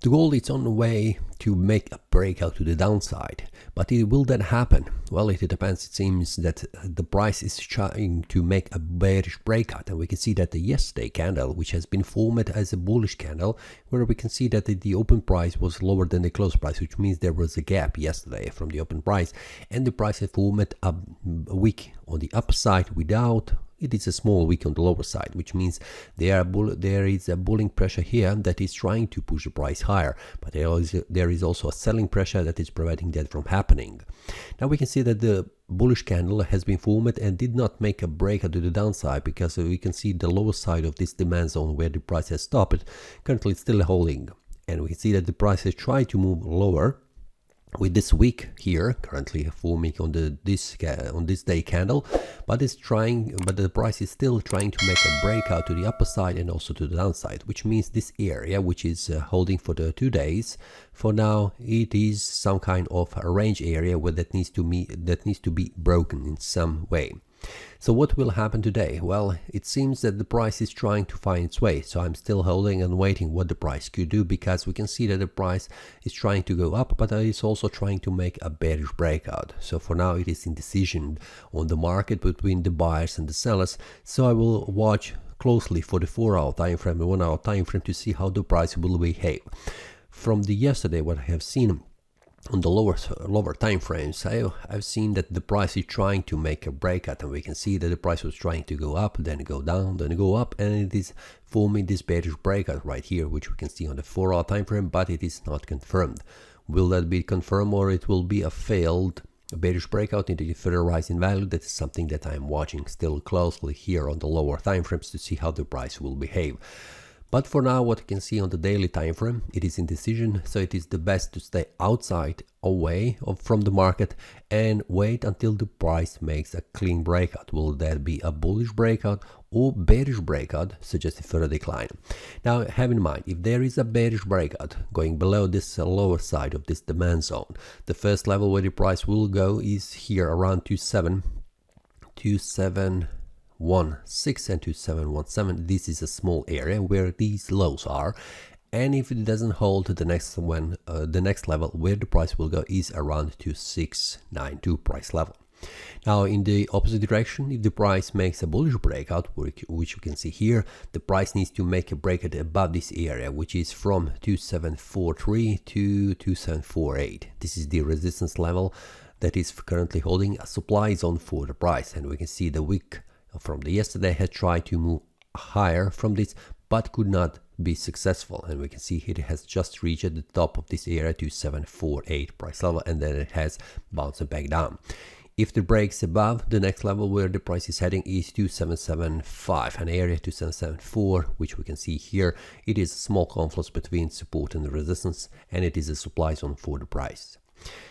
The gold is on the way to make a breakout to the downside, but will that happen? Well, it depends. It seems that the price is trying to make a bearish breakout, and we can see that the yesterday candle, which has been formed as a bullish candle, where we can see that the open price was lower than the close price, which means there was a gap yesterday from the open price, and the price has formed a wick on the upside without. It is a small wick on the lower side, which means there is a bullish pressure here that is trying to push the price higher, but there is also a selling pressure that is preventing that from happening. Now we can see that the bullish candle has been formed and did not make a breakout to the downside, because we can see the lower side of this demand zone where the price has stopped currently still holding, and we can see that the price has tried to move lower with this wick here currently forming on this day candle, but the price is still trying to make a breakout to the upper side and also to the downside, which means this area, which is holding for the 2 days, for now it is some kind of a range area where that needs to be broken in some way. So what will happen today? Well, it seems that the price is trying to find its way, so I'm still holding and waiting what the price could do, because we can see that the price is trying to go up, but it's also trying to make a bearish breakout. So for now it is indecision on the market between the buyers and the sellers, so I will watch closely for the 4-hour time frame and 1-hour time frame to see how the price will behave. From the yesterday, what I have seen on the lower time frames, I've seen that the price is trying to make a breakout, and we can see that the price was trying to go up, then go down, then go up, and it is forming this bearish breakout right here, which we can see on the 4-hour time frame, but it is not confirmed. Will that be confirmed, or it will be a failed bearish breakout into the further rise in value? That is something that I'm watching still closely here on the lower time frames to see how the price will behave. But for now, what you can see on the daily time frame, it is indecision, so it is the best to stay outside, away from the market, and wait until the price makes a clean breakout. Will that be a bullish breakout or bearish breakout, suggesting further decline? Now have in mind, if there is a bearish breakout going below this lower side of this demand zone, the first level where the price will go is here around 2716 and 2717. This is a small area where these lows are, and if it doesn't hold, the next level where the price will go is around 2692 price level. Now in the opposite direction, if the price makes a bullish breakout, which you can see here, the price needs to make a breakout above this area, which is from 2743 to 2748. This is the resistance level that is currently holding a supply zone for the price, and we can see the wick from the yesterday has tried to move higher from this, but could not be successful, and we can see it has just reached the top of this area to 748 price level, and then it has bounced back down. If it breaks above, the next level where the price is heading is 2775, an area 2774, which we can see here. It is a small confluence between support and resistance, and it is a supply zone for the price.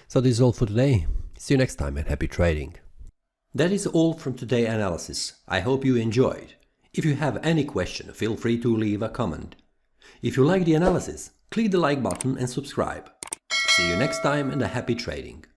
So this is all for today. See you next time, and happy trading. That is all from today's analysis. I hope you enjoyed. If you have any question, feel free to leave a comment. If you like the analysis, click the like button and subscribe. See you next time, and a happy trading.